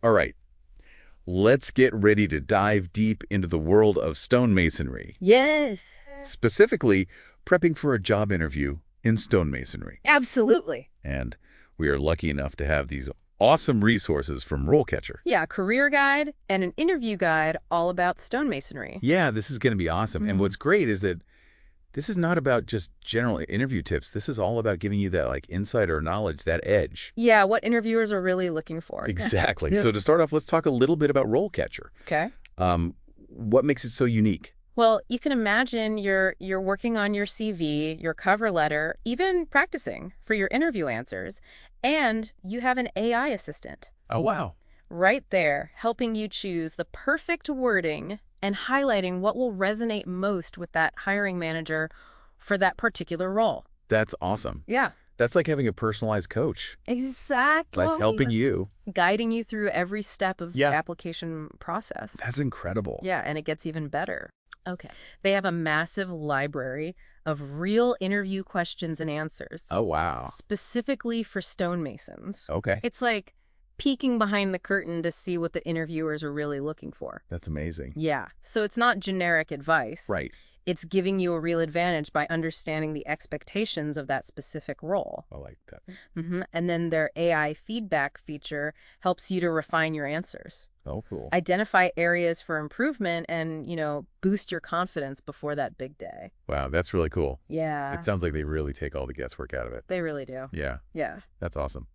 All right, let's get ready to dive deep into the world of stonemasonry, Yes, specifically prepping for a job interview in stonemasonry. absolutely. And we are lucky enough to have these awesome resources from RoleCatcher. Yeah, a career guide and an interview guide all about stonemasonry. Yeah, this is going to be awesome. And what's great is that this is not about just general interview tips. This is all about giving you that like insider knowledge, that edge. Yeah, what interviewers are really looking for. Exactly. Yeah. So to start off, let's talk a little bit about RoleCatcher. Okay. What makes it so unique? Well, you can imagine you're working on your CV, your cover letter, even practicing for your interview answers, and you have an AI assistant Oh, wow. right there helping you choose the perfect wording and highlighting what will resonate most with that hiring manager for that particular role. That's awesome. Yeah, That's like having a personalized coach. exactly. That's helping you. Guiding you through every step of the Yeah. application process. That's incredible. Yeah, and it gets even better. Okay. They have a massive library of real interview questions and answers, Oh, wow. specifically for stonemasons. Okay. It's like peeking behind the curtain to see what the interviewers are really looking for. That's amazing. Yeah, so it's not generic advice. Right. It's giving you a real advantage by understanding the expectations of that specific role. I like that. And then their AI feedback feature helps you to refine your answers, Oh, cool. identify areas for improvement, and, boost your confidence before that big day. Wow, that's really cool. Yeah, It sounds like they really take all the guesswork out of it. they really do. Yeah, Yeah. that's awesome.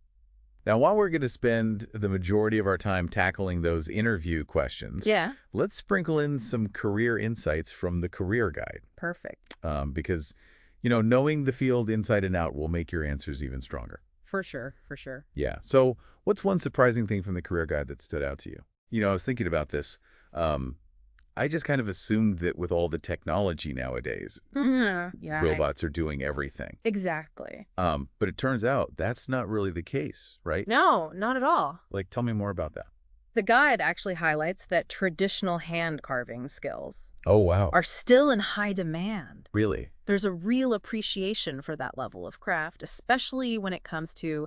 Now, while we're going to spend the majority of our time tackling those interview questions, Yeah. let's sprinkle in some career insights from the career guide. Perfect. Because, knowing the field inside and out will make your answers even stronger. For sure. For sure. Yeah. So what's one surprising thing from the career guide that stood out to you? I was thinking about this. I just kind of assumed that with all the technology nowadays, Yeah. robots are doing everything. Exactly. But it turns out that's not really the case, right? No, not at all. Like, tell me more about that. The guide actually highlights that traditional hand carving skills Oh, wow. are still in high demand. Really? There's a real appreciation for that level of craft, especially when it comes to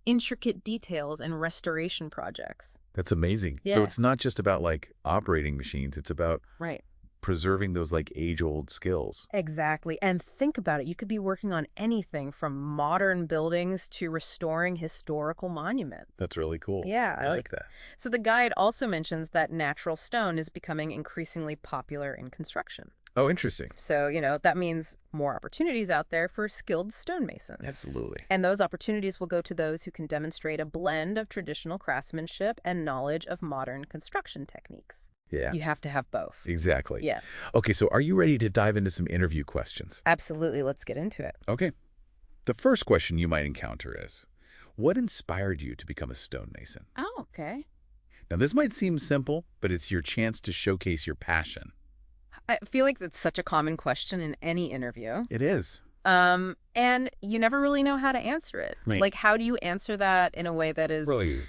intricate details and restoration projects. That's amazing. Yeah. So it's not just about like operating machines. It's about Right. preserving those like age-old skills. Exactly. And think about it. You could be working on anything from modern buildings to restoring historical monuments. That's really cool. Yeah. I like that. So the guide also mentions that natural stone is becoming increasingly popular in construction. Oh, interesting. So, that means more opportunities out there for skilled stonemasons. Absolutely. And those opportunities will go to those who can demonstrate a blend of traditional craftsmanship and knowledge of modern construction techniques. Yeah. You have to have both. Exactly. Yeah, Okay, so are you ready to dive into some interview questions? absolutely. Let's get into it. Okay. The first question you might encounter is, what inspired you to become a stonemason? Oh, okay. Now, this might seem simple, but it's your chance to showcase your passion. I feel like that's such a common question in any interview. It is. And you never really know how to answer it. Right. Like, how do you answer that in a way that is Really?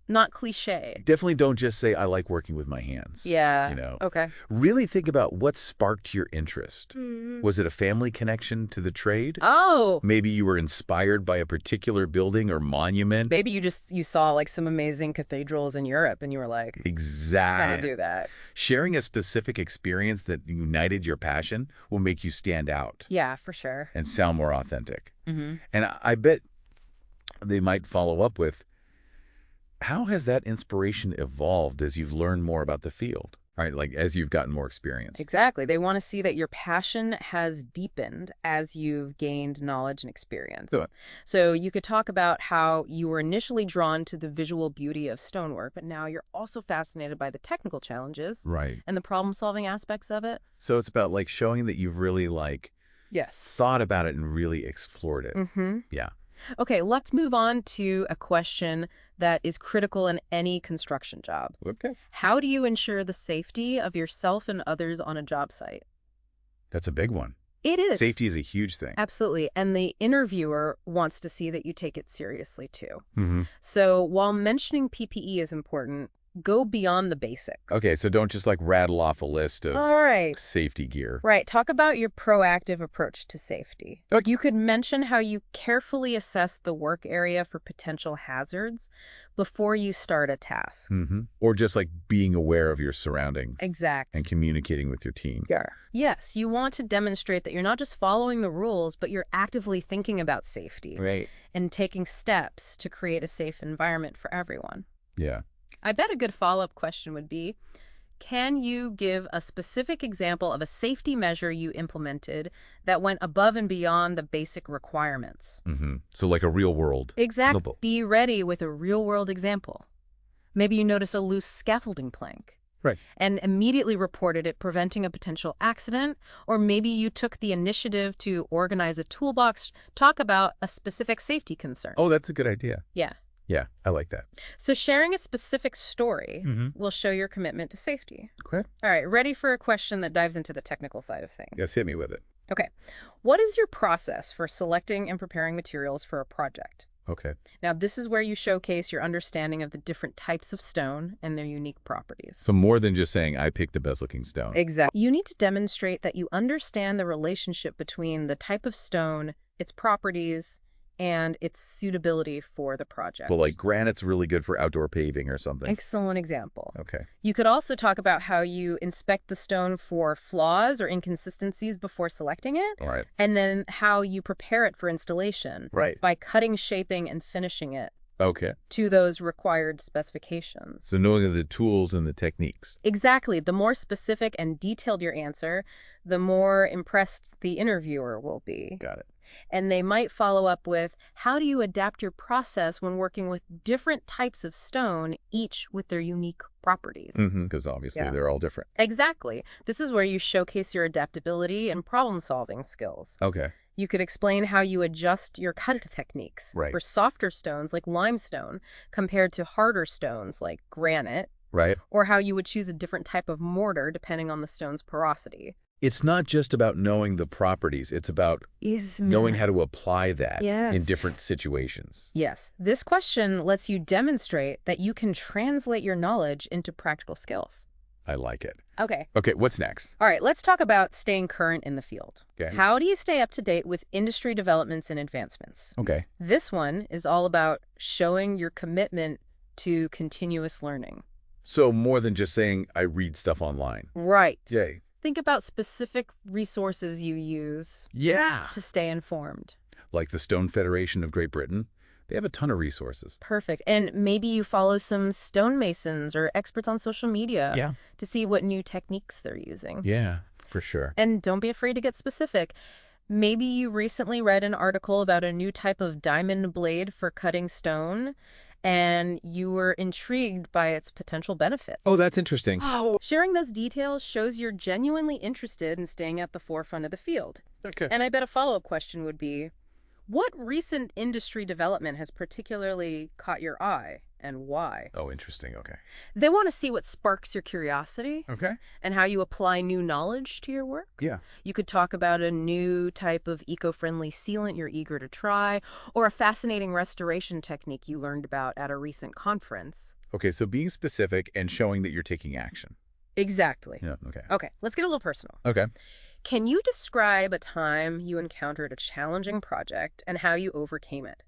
not cliche? Definitely don't just say, I like working with my hands. Yeah. Okay. Really think about what sparked your interest. Was it a family connection to the trade? Oh, Maybe you were inspired by a particular building or monument? maybe you saw like some amazing cathedrals in Europe and you were like, gotta Exactly. do that. Sharing a specific experience that united your passion will make you stand out Yeah, for sure. and sound more authentic. Mm-hmm. And I bet they might follow up with, how has that inspiration evolved as you've learned more about the field? Right, like as you've gotten more experience. Exactly. They want to see that your passion has deepened as you've gained knowledge and experience. Good. So you could talk about how you were initially drawn to the visual beauty of stonework, but now you're also fascinated by the technical challenges Right. and the problem-solving aspects of it. So it's about like showing that you've really like Yes. thought about it and really explored it. Mm-hmm. Yeah. Okay, let's move on to a question that is critical in any construction job. Okay. How do you ensure the safety of yourself and others on a job site? That's a big one. It is. Safety is a huge thing. Absolutely. And the interviewer wants to see that you take it seriously too. Mm-hmm. So while mentioning PPE is important, Go beyond the basics. Okay, so don't just like rattle off a list of All right. safety gear. Right. Talk about your proactive approach to safety. Okay. You could mention how you carefully assess the work area for potential hazards before you start a task. Or just like being aware of your surroundings. Exact. And communicating with your team. Yeah. Yes, you want to demonstrate that you're not just following the rules, but you're actively thinking about safety. Right. And taking steps to create a safe environment for everyone. Yeah. I bet a good follow-up question would be, can you give a specific example of a safety measure you implemented that went above and beyond the basic requirements? So like a real world. Exactly. Be ready with a real-world example. Maybe you notice a loose scaffolding plank. Right. And immediately reported it preventing a potential accident, or maybe you took the initiative to organize a toolbox, talk about a specific safety concern. Oh, that's a good idea. Yeah. Yeah, I like that. So sharing a specific story will show your commitment to safety. Okay. All right, ready for a question that dives into the technical side of things. Yes, hit me with it. Okay. What is your process for selecting and preparing materials for a project? Okay. Now, this is where you showcase your understanding of the different types of stone and their unique properties. So more than just saying, I picked the best looking stone. Exactly. You need to demonstrate that you understand the relationship between the type of stone, its properties, and its suitability for the project. Well, like granite's really good for outdoor paving or something. Excellent example. Okay. You could also talk about how you inspect the stone for flaws or inconsistencies before selecting it. All right. And then how you prepare it for installation. Right. By cutting, shaping, and finishing it. Okay. To those required specifications. So knowing the tools and the techniques. Exactly. The more specific and detailed your answer, the more impressed the interviewer will be. Got it. And they might follow up with, how do you adapt your process when working with different types of stone, each with their unique properties? Because obviously they're all different. Exactly. This is where you showcase your adaptability and problem-solving skills. Okay. You could explain how you adjust your cut techniques Right. for softer stones like limestone compared to harder stones like granite, Right. or how you would choose a different type of mortar depending on the stone's porosity. It's not just about knowing the properties. It's about knowing how to apply that in different situations. Yes. This question lets you demonstrate that you can translate your knowledge into practical skills. I like it. Okay. Okay, what's next? All right, let's talk about staying current in the field. Okay. How do you stay up to date with industry developments and advancements? Okay. This one is all about showing your commitment to continuous learning. So more than just saying, I read stuff online. Right. Yay. Think about specific resources you use to stay informed. Like the Stone Federation of Great Britain. They have a ton of resources. Perfect. And maybe you follow some stonemasons or experts on social media to see what new techniques they're using. Yeah, for sure. And don't be afraid to get specific. Maybe you recently read an article about a new type of diamond blade for cutting stone, and you were intrigued by its potential benefits. Oh, that's interesting. Sharing those details shows you're genuinely interested in staying at the forefront of the field. Okay. And I bet a follow-up question would be, what recent industry development has particularly caught your eye, and why? Oh, interesting. Okay. They want to see what sparks your curiosity Okay. and how you apply new knowledge to your work. Yeah. You could talk about a new type of eco-friendly sealant you're eager to try, or a fascinating restoration technique you learned about at a recent conference. Okay, so being specific and showing that you're taking action. Exactly. Yeah, okay. Okay, let's get a little personal. Okay. Can you describe a time you encountered a challenging project and how you overcame it?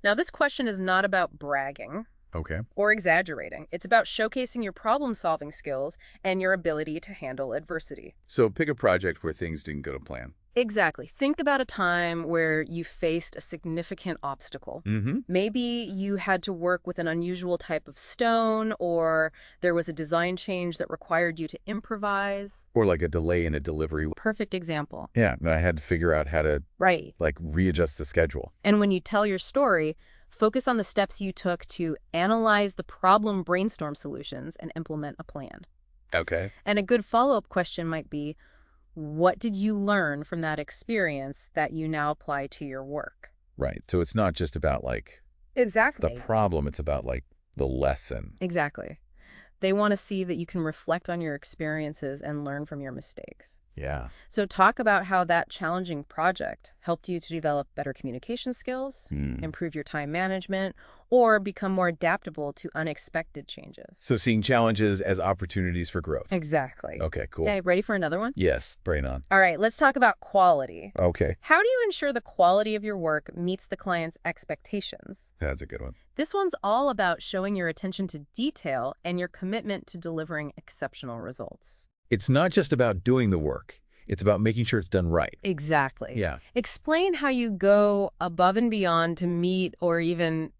Now, this question is not about bragging Okay. or exaggerating. It's about showcasing your problem-solving skills and your ability to handle adversity. So pick a project where things didn't go to plan. Exactly. Think about a time where you faced a significant obstacle. Maybe you had to work with an unusual type of stone, or there was a design change that required you to improvise. Or like a delay in a delivery. Perfect example. Yeah, and I had to figure out how to Right. like readjust the schedule. And when you tell your story, focus on the steps you took to analyze the problem, brainstorm solutions, and implement a plan. Okay. And a good follow-up question might be, what did you learn from that experience that you now apply to your work? Right. So it's not just about like Exactly. the problem, it's about like the lesson. Exactly. They want to see that you can reflect on your experiences and learn from your mistakes. Yeah. So talk about how that challenging project helped you to develop better communication skills, improve your time management, or become more adaptable to unexpected changes. So seeing challenges as opportunities for growth. Exactly. Okay, cool. Okay, ready for another one? Yes, brain on. All right, let's talk about quality. Okay. How do you ensure the quality of your work meets the client's expectations? That's a good one. This one's all about showing your attention to detail and your commitment to delivering exceptional results. It's not just about doing the work. It's about making sure it's done right. Exactly. Yeah. Explain how you go above and beyond to meet or even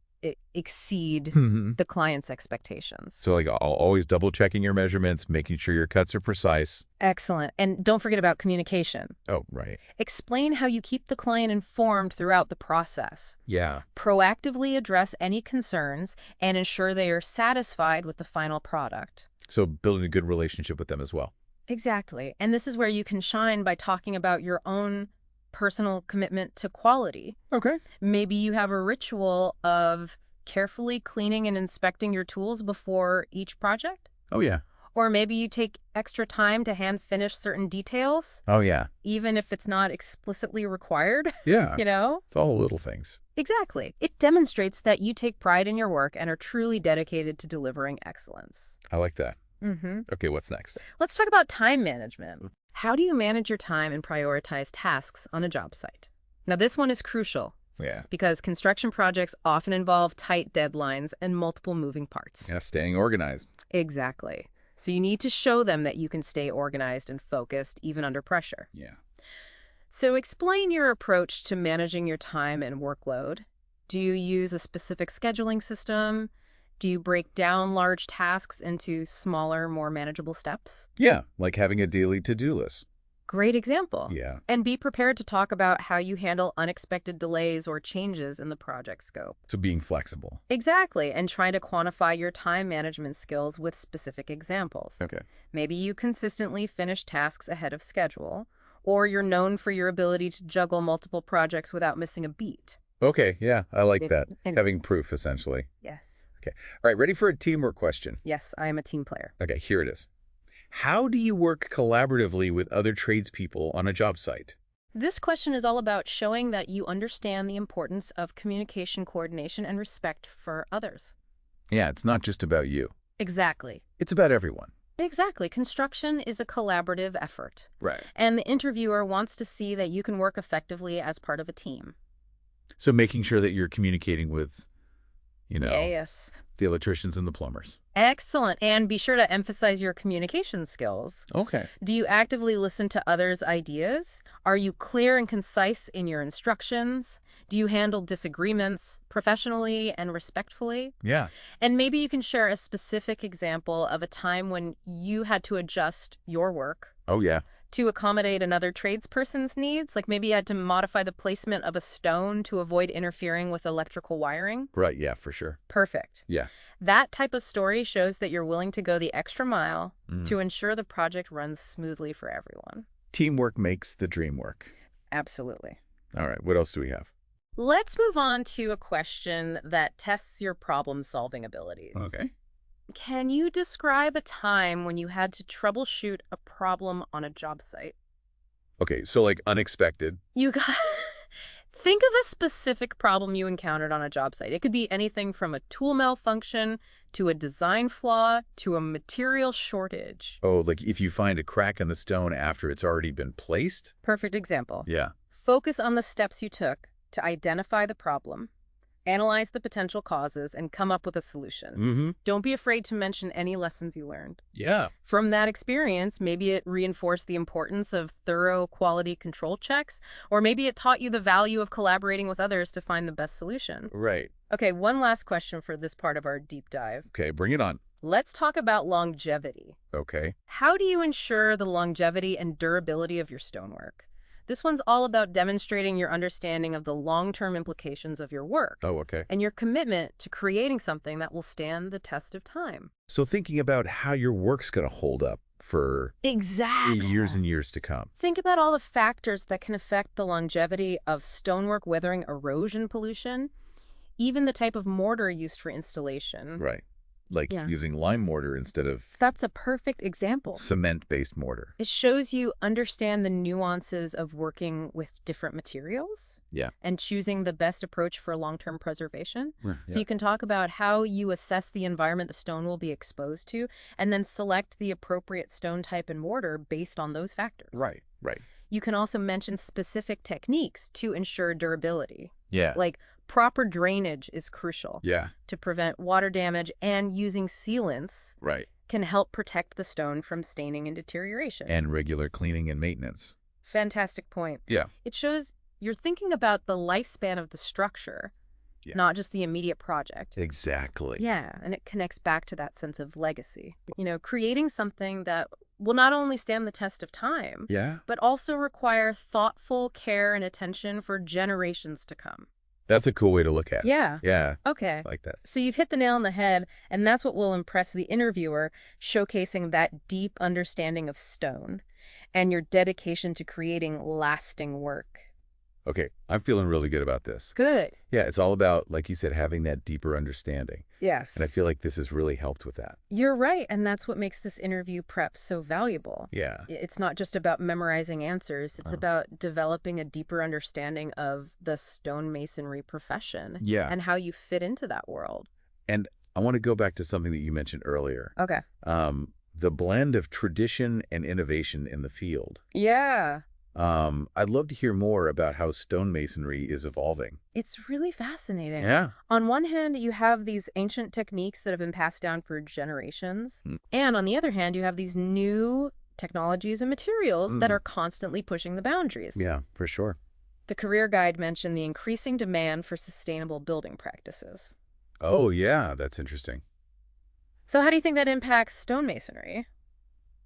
exceed the client's expectations. So like always double checking your measurements, making sure your cuts are precise. Excellent. And don't forget about communication. Oh, right. Explain how you keep the client informed throughout the process. Yeah. Proactively address any concerns and ensure they are satisfied with the final product. So building a good relationship with them as well. Exactly. And this is where you can shine by talking about your own personal commitment to quality. Okay. Maybe you have a ritual of carefully cleaning and inspecting your tools before each project. Oh, yeah. Or maybe you take extra time to hand finish certain details, Oh, yeah. even if it's not explicitly required, Yeah. you know? It's all the little things. Exactly. It demonstrates that you take pride in your work and are truly dedicated to delivering excellence. I like that. Mm-hmm. Okay, what's next? Let's talk about time management. How do you manage your time and prioritize tasks on a job site? Now, this one is crucial Yeah. because construction projects often involve tight deadlines and multiple moving parts. Yeah, staying organized. Exactly. So you need to show them that you can stay organized and focused even under pressure. Yeah. So explain your approach to managing your time and workload. Do you use a specific scheduling system? Do you break down large tasks into smaller, more manageable steps? Yeah, like having a daily to-do list. Great example. Yeah. And be prepared to talk about how you handle unexpected delays or changes in the project scope. So being flexible. Exactly, and try to quantify your time management skills with specific examples. Okay. Maybe you consistently finish tasks ahead of schedule, or you're known for your ability to juggle multiple projects without missing a beat. Okay, yeah, I like that. And- Having proof, essentially. Yes. Okay. All right, ready for a teamwork question? Yes, I am a team player. Okay, here it is. How do you work collaboratively with other tradespeople on a job site? This question is all about showing that you understand the importance of communication, coordination, and respect for others. Yeah, it's not just about you. Exactly. It's about everyone. Exactly. Construction is a collaborative effort. Right. And the interviewer wants to see that you can work effectively as part of a team. So making sure that you're communicating with, Yes. the electricians and the plumbers. Excellent. And be sure to emphasize your communication skills. Okay. Do you actively listen to others' ideas? Are you clear and concise in your instructions? Do you handle disagreements professionally and respectfully? Yeah. And maybe you can share a specific example of a time when you had to adjust your work Oh, yeah. to accommodate another tradesperson's needs. Like maybe you had to modify the placement of a stone to avoid interfering with electrical wiring. Right, yeah, for sure. Perfect. Yeah. That type of story shows that you're willing to go the extra mile Mm. to ensure the project runs smoothly for everyone. Teamwork makes the dream work. Absolutely. All right, what else do we have? Let's move on to a question that tests your problem-solving abilities. Okay. Can you describe a time when you had to troubleshoot a problem on a job site? Okay, so like unexpected. You got... Think of a specific problem you encountered on a job site. It could be anything from a tool malfunction to a design flaw to a material shortage. Oh, like if you find a crack in the stone after it's already been placed? Perfect example. Yeah. Focus on the steps you took to identify the problem, analyze the potential causes, and come up with a solution. Mm-hmm. Don't be afraid to mention any lessons you learned. Yeah. From that experience, maybe it reinforced the importance of thorough quality control checks, or maybe it taught you the value of collaborating with others to find the best solution. Right. Okay, one last question for this part of our deep dive. Okay, bring it on. Let's talk about longevity. Okay. How do you ensure the longevity and durability of your stonework? This one's all about demonstrating your understanding of the long-term implications of your work Oh, okay. and your commitment to creating something that will stand the test of time. So thinking about how your work's going to hold up for Exactly. years and years to come. Think about all the factors that can affect the longevity of stonework, weathering, erosion, pollution, even the type of mortar used for installation. Right. like Yeah. using lime mortar instead of That's a perfect example. cement-based mortar. It shows you understand the nuances of working with different materials Yeah. and choosing the best approach for long-term preservation. Yeah. So you can talk about how you assess the environment the stone will be exposed to, and then select the appropriate stone type and mortar based on those factors. Right, right. You can also mention specific techniques to ensure durability. Yeah. Like proper drainage is crucial Yeah. to prevent water damage, and using sealants Right. can help protect the stone from staining and deterioration. And regular cleaning and maintenance. Fantastic point. Yeah. It shows you're thinking about the lifespan of the structure, Yeah. not just the immediate project. Exactly. Yeah, and it connects back to that sense of legacy. Creating something that will not only stand the test of time, Yeah. but also require thoughtful care and attention for generations to come. That's a cool way to look at it. Yeah. Yeah. Okay. I like that. So you've hit the nail on the head, and that's what will impress the interviewer, showcasing that deep understanding of stone and your dedication to creating lasting work. Okay, I'm feeling really good about this. Good. Yeah, it's all about, like you said, having that deeper understanding. Yes. And I feel like this has really helped with that. You're right, and that's what makes this interview prep so valuable. Yeah. It's not just about memorizing answers. It's about developing a deeper understanding of the stonemasonry profession. Yeah. And how you fit into that world. And I want to go back to something that you mentioned earlier. Okay. The blend of tradition and innovation in the field. Yeah. I'd love to hear more about how stonemasonry is evolving. It's really fascinating. Yeah. On one hand, you have these ancient techniques that have been passed down for generations. And on the other hand, you have these new technologies and materials that are constantly pushing the boundaries. Yeah, for sure. The career guide mentioned the increasing demand for sustainable building practices. Oh, yeah, that's interesting. So how do you think that impacts stonemasonry?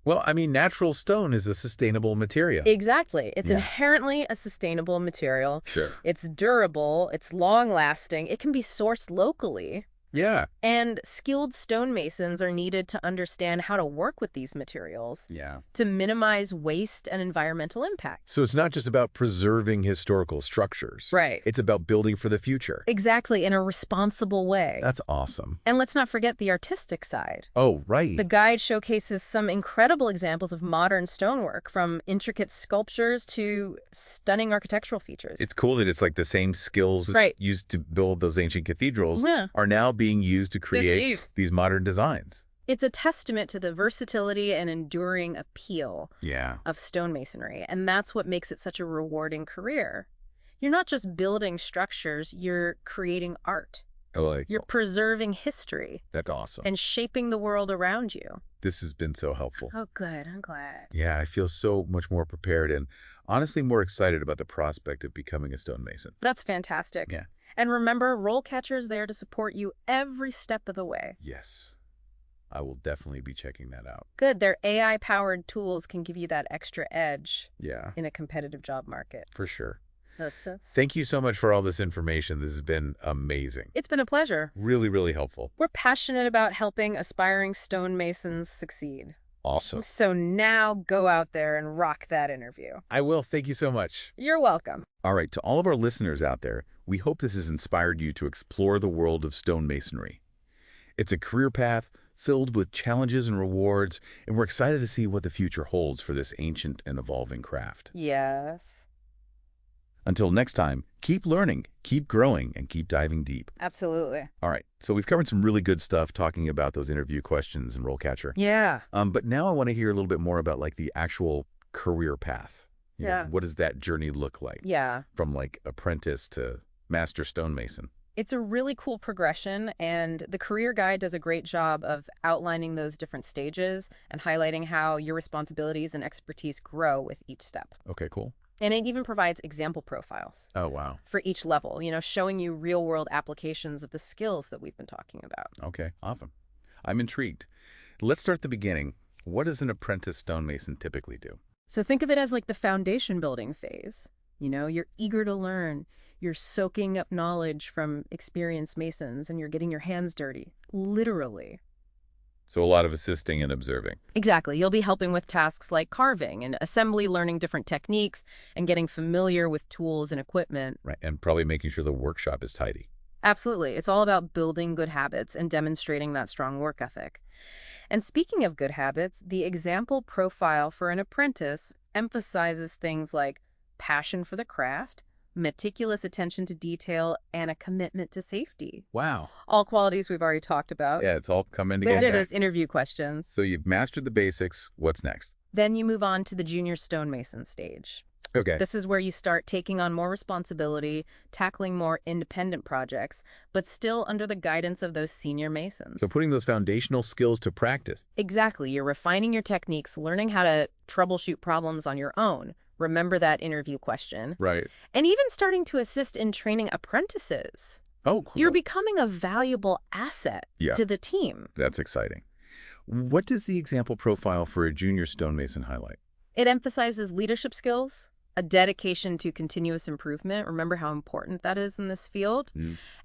Well, I mean, natural stone is a sustainable material. Exactly. It's Yeah. inherently a sustainable material. Sure. It's durable. It's long-lasting. It can be sourced locally. Yeah. And skilled stonemasons are needed to understand how to work with these materials Yeah. to minimize waste and environmental impact. So it's not just about preserving historical structures. Right. It's about building for the future. Exactly, in a responsible way. That's awesome. And let's not forget the artistic side. Oh, right. The guide showcases some incredible examples of modern stonework, from intricate sculptures to stunning architectural features. It's cool that it's like the same skills Right. used to build those ancient cathedrals Yeah. are now being used to create these modern designs. It's a testament to the versatility and enduring appeal Yeah. of stonemasonry, and that's what makes it such a rewarding career. You're not just building structures, you're creating art. You're preserving history That's awesome. and shaping the world around you. This has been so helpful. Oh, good. I'm glad. Yeah, I feel so much more prepared and honestly more excited about the prospect of becoming a stonemason. That's fantastic. Yeah. And remember, RoleCatcher is there to support you every step of the way. Yes. I will definitely be checking that out. Good. Their AI-powered tools can give you that extra edge Yeah, in a competitive job market. for sure. So, Thank you so much for all this information. This has been amazing. it's been a pleasure. Really, really helpful. We're passionate about helping aspiring stonemasons succeed. Awesome. So now go out there and rock that interview. I will. Thank you so much. You're welcome. All right, to all of our listeners out there, we hope this has inspired you to explore the world of stonemasonry. It's a career path filled with challenges and rewards, and we're excited to see what the future holds for this ancient and evolving craft. Yes. Until next time, keep learning, keep growing, and keep diving deep. Absolutely. All right, so we've covered some really good stuff talking about those interview questions and RoleCatcher. Yeah. But now I want to hear a little bit more about like the actual career path. You know, Yeah. what does that journey look like? Yeah. From like apprentice to master stonemason? It's a really cool progression, and the career guide does a great job of outlining those different stages and highlighting how your responsibilities and expertise grow with each step. Okay, cool. And it even provides example profiles Oh, wow. for each level, showing you real-world applications of the skills that we've been talking about. Okay, awesome. I'm intrigued. Let's start at the beginning. What does an apprentice stonemason typically do? So think of it as like the foundation building phase. You're eager to learn. You're soaking up knowledge from experienced masons, and you're getting your hands dirty, literally. So a lot of assisting and observing. Exactly. You'll be helping with tasks like carving and assembly, learning different techniques, and getting familiar with tools and equipment. Right, and probably making sure the workshop is tidy. Absolutely. It's all about building good habits and demonstrating that strong work ethic. And speaking of good habits, the example profile for an apprentice emphasizes things like passion for the craft, meticulous attention to detail, and a commitment to safety. Wow. All qualities we've already talked about. Yeah, it's all coming But together. those interview questions. So you've mastered the basics. What's next? Then you move on to the junior stonemason stage. Okay. This is where you start taking on more responsibility, tackling more independent projects, but still under the guidance of those senior masons. So putting those foundational skills to practice. Exactly. You're refining your techniques, learning how to troubleshoot problems on your own. Remember that interview question. Right. And even starting to assist in training apprentices. Oh, cool. You're becoming a valuable asset to the team. That's exciting. What does the example profile for a junior stonemason highlight? It emphasizes leadership skills, a dedication to continuous improvement. Remember how important that is in this field.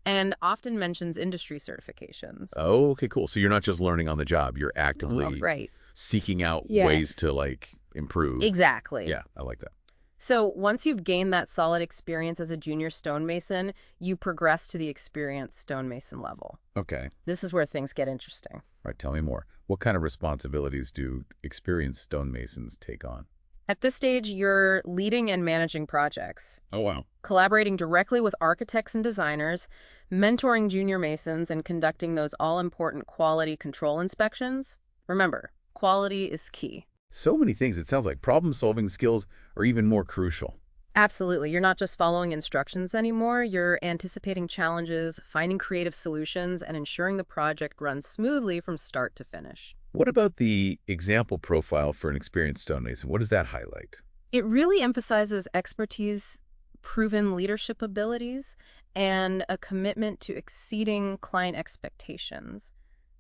And often mentions industry certifications. Oh, okay, cool. So you're not just learning on the job. You're actively seeking out ways to, like, improve. Exactly. Yeah, I like that. So once you've gained that solid experience as a junior stonemason, you progress to the experienced stonemason level. Okay. This is where things get interesting. All right, tell me more. What kind of responsibilities do experienced stonemasons take on? At this stage, you're leading and managing projects. Oh, wow. Collaborating directly with architects and designers, mentoring junior masons, and conducting those all-important quality control inspections. Remember, quality is key. So many things. It sounds like problem-solving skills are even more crucial. Absolutely. You're not just following instructions anymore. You're anticipating challenges, finding creative solutions, and ensuring the project runs smoothly from start to finish. What about the example profile for an experienced stonemason? What does that highlight? It really emphasizes expertise, proven leadership abilities, and a commitment to exceeding client expectations.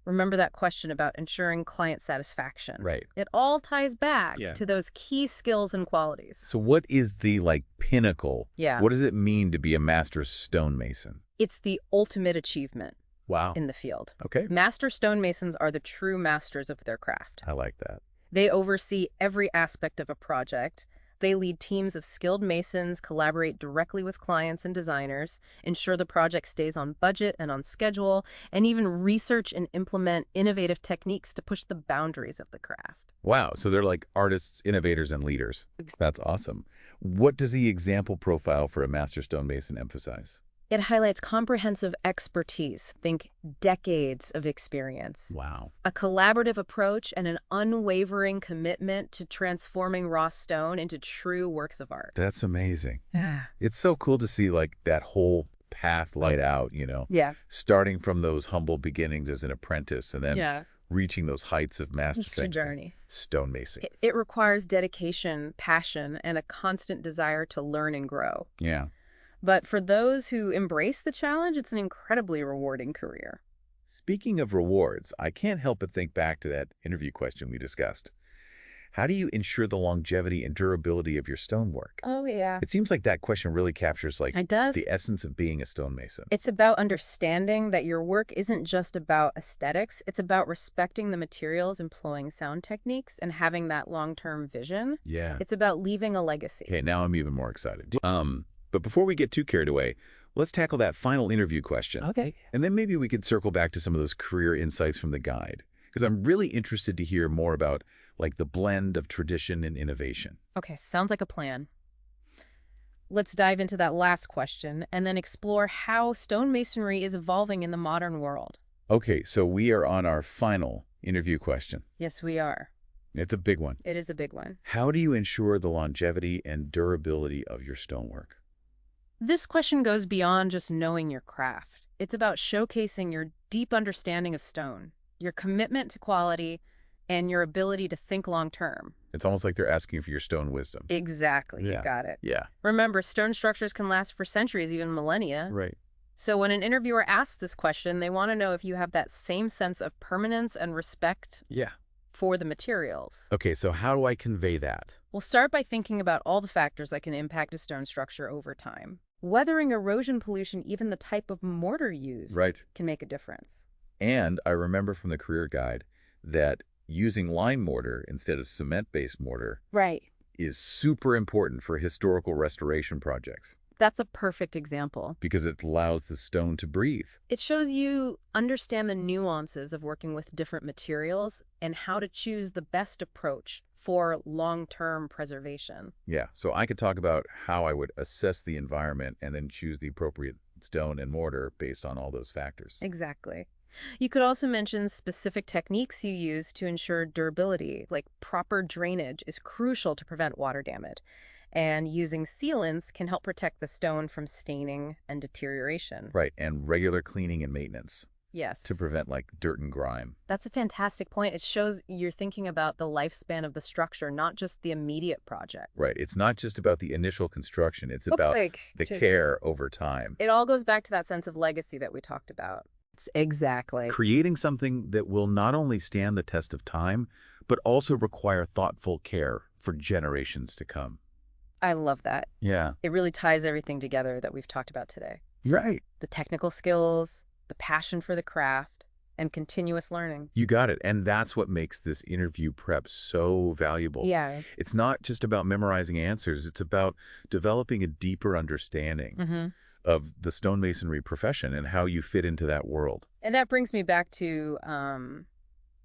Remember that question about ensuring client satisfaction. Right. It all ties back to those key skills and qualities. So what is the, like, pinnacle? Yeah. What does it mean to be a master stonemason? It's the ultimate achievement. Wow. In the field. Okay. Master stonemasons are the true masters of their craft. I like that. They oversee every aspect of a project. They lead teams of skilled masons, collaborate directly with clients and designers, ensure the project stays on budget and on schedule, and even research and implement innovative techniques to push the boundaries of the craft. Wow. So they're like artists, innovators, and leaders. That's awesome. What does the example profile for a master stonemason emphasize? It highlights comprehensive expertise, think decades of experience. Wow. A collaborative approach and an unwavering commitment to transforming raw stone into true works of art. That's amazing. Yeah. It's so cool to see, like, that whole path laid out, you know? Yeah. Starting from those humble beginnings as an apprentice and then reaching those heights of mastery. It's a journey. Stonemason. It requires dedication, passion, and a constant desire to learn and grow. Yeah. But for those who embrace the challenge, it's an incredibly rewarding career. Speaking of rewards, I can't help but think back to that interview question we discussed. How do you ensure the longevity and durability of your stonework? Oh, yeah. It seems like that question really captures, like, It does. the essence of being a stonemason. It's about understanding that your work isn't just about aesthetics. It's about respecting the materials, employing sound techniques, and having that long-term vision. Yeah. It's about leaving a legacy. Okay, now I'm even more excited. But before we get too carried away, let's tackle that final interview question. Okay. And then maybe we could circle back to some of those career insights from the guide. Because I'm really interested to hear more about, like, the blend of tradition and innovation. Okay, sounds like a plan. Let's dive into that last question and then explore how stonemasonry is evolving in the modern world. Okay, so we are on our final interview question. Yes, we are. It's a big one. It is a big one. How do you ensure the longevity and durability of your stonework? This question goes beyond just knowing your craft. It's about showcasing your deep understanding of stone, your commitment to quality, and your ability to think long-term. It's almost like they're asking for your stone wisdom. Exactly. You got it. Yeah. Remember, stone structures can last for centuries, even millennia. Right. So when an interviewer asks this question, they want to know if you have that same sense of permanence and respect for the materials. Okay, so how do I convey that? We'll start by thinking about all the factors that can impact a stone structure over time. Weathering, erosion, pollution, even the type of mortar used can make a difference. And I remember from the career guide that using lime mortar instead of cement-based mortar is super important for historical restoration projects. That's a perfect example. because it allows the stone to breathe. It shows you understand the nuances of working with different materials and how to choose the best approach for long-term preservation. Yeah, so I could talk about how I would assess the environment and then choose the appropriate stone and mortar based on all those factors. Exactly. You could also mention specific techniques you use to ensure durability, like proper drainage is crucial to prevent water damage, and using sealants can help protect the stone from staining and deterioration. Right, and regular cleaning and maintenance Yes. to prevent like dirt and grime. That's a fantastic point. It shows you're thinking about the lifespan of the structure, not just the immediate project. Right, it's not just about the initial construction, it's about the care over time. It all goes back to that sense of legacy that we talked about. Exactly. Creating something that will not only stand the test of time, but also require thoughtful care for generations to come. I love that. Yeah. It really ties everything together that we've talked about today. Right. The technical skills, the passion for the craft, and continuous learning. You got it. And that's what makes this interview prep so valuable. Yeah. It's not just about memorizing answers. It's about developing a deeper understanding of the stonemasonry profession and how you fit into that world. And that brings me back to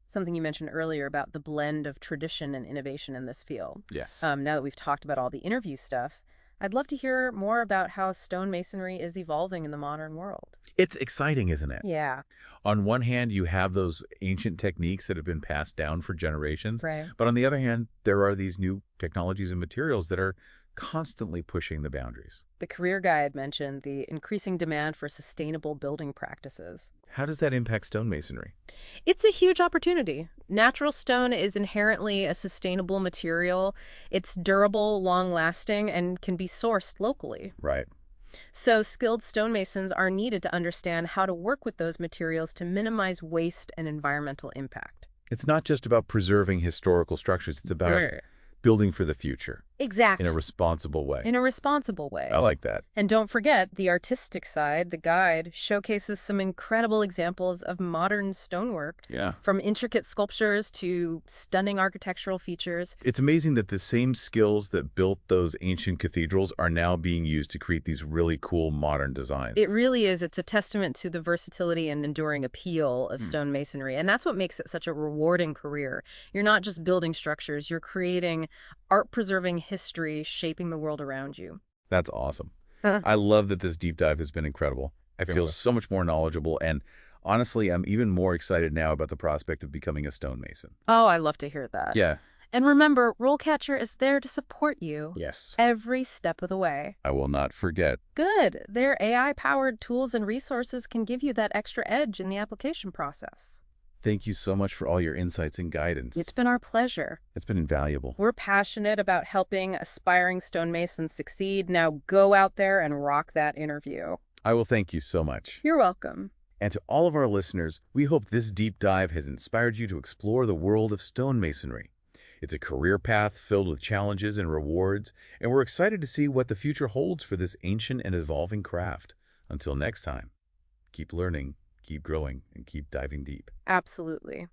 something you mentioned earlier about the blend of tradition and innovation in this field. Yes. Now that we've talked about all the interview stuff, I'd love to hear more about how stonemasonry is evolving in the modern world. It's exciting, isn't it? Yeah. On one hand, you have those ancient techniques that have been passed down for generations. Right. But on the other hand, there are these new technologies and materials that are constantly pushing the boundaries. The career guide mentioned the increasing demand for sustainable building practices. How does that impact stonemasonry? It's a huge opportunity. Natural stone is inherently a sustainable material. It's durable, long-lasting, and can be sourced locally. Right. So skilled stonemasons are needed to understand how to work with those materials to minimize waste and environmental impact. It's not just about preserving historical structures. It's about building for the future. Exactly. In a responsible way. In a responsible way. I like that. And don't forget, the artistic side, the guide, showcases some incredible examples of modern stonework. Yeah. From intricate sculptures to stunning architectural features. It's amazing that the same skills that built those ancient cathedrals are now being used to create these really cool modern designs. It really is. It's a testament to the versatility and enduring appeal of stonemasonry. And that's what makes it such a rewarding career. You're not just building structures, you're creating art-preserving history shaping the world around you. That's awesome. I love that this deep dive has been incredible. I feel so much more knowledgeable, and honestly, I'm even more excited now about the prospect of becoming a stonemason. Oh, I love to hear that. Yeah. And remember, RoleCatcher is there to support you. Yes. Every step of the way. I will not forget. Good. Their AI-powered tools and resources can give you that extra edge in the application process. Thank you so much for all your insights and guidance. It's been our pleasure. It's been invaluable. We're passionate about helping aspiring stonemasons succeed. Now go out there and rock that interview. I will thank you so much. You're welcome. And to all of our listeners, we hope this deep dive has inspired you to explore the world of stonemasonry. It's a career path filled with challenges and rewards, and we're excited to see what the future holds for this ancient and evolving craft. Until next time, keep learning, keep growing, and keep diving deep. Absolutely.